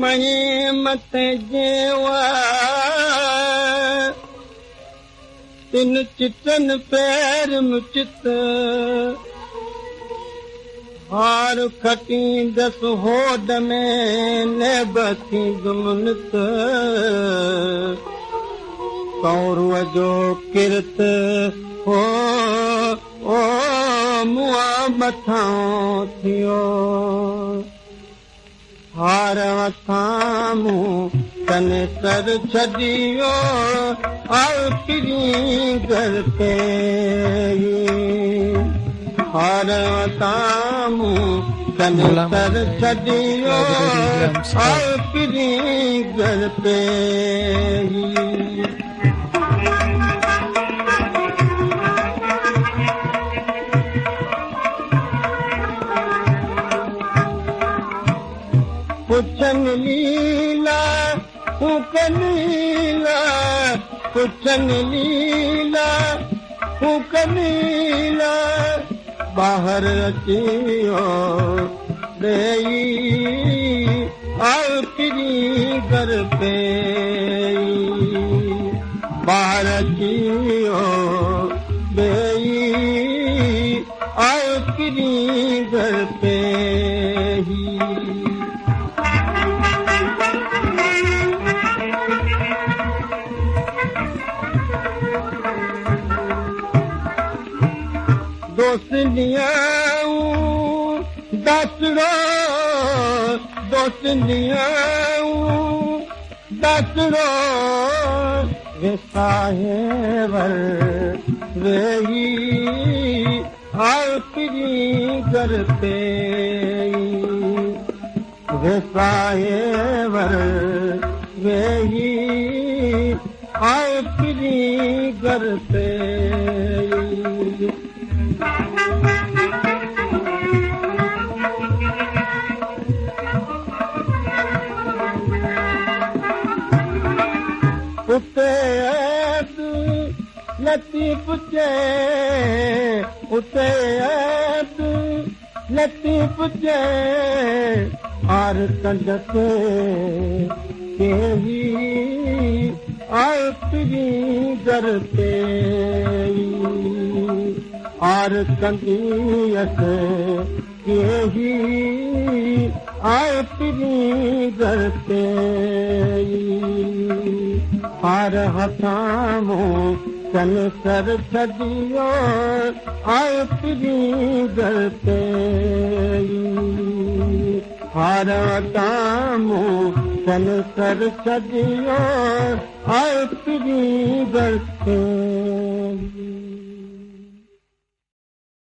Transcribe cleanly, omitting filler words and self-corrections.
मही मत जेवा तिन चितन पैर मुचित हार खटी दस होड में नेबथी दुमनत कौरव जो किरत हो ओ मुआ मथां थियो हार वथामू तने सर छदियो आखिरी घर पे हार वथामू तने सर छदियो आखिरी घर पे पुछन लीला हुकन लीला पुछन लीला हुकन लीला बाहर अचियो देई आखिरी घर पे बाहर अचियो देई आखिरी घर पे दोस्तियाँ दसरो दोस्तियाँ दसरो वे साहेबर वेही आखिरी घर पे वे साहेबर वेही आखिरी घर पे उते ऐद लतीफ जे उते ऐद लतीफ जे आर कंदते केही आखिरी घर पे आर कंदीअस केही आखिरी घर पे हार हथामू तन सर छदियो आखिरी घर पे हार हथामू तन सर छदियो आखिरी घर पे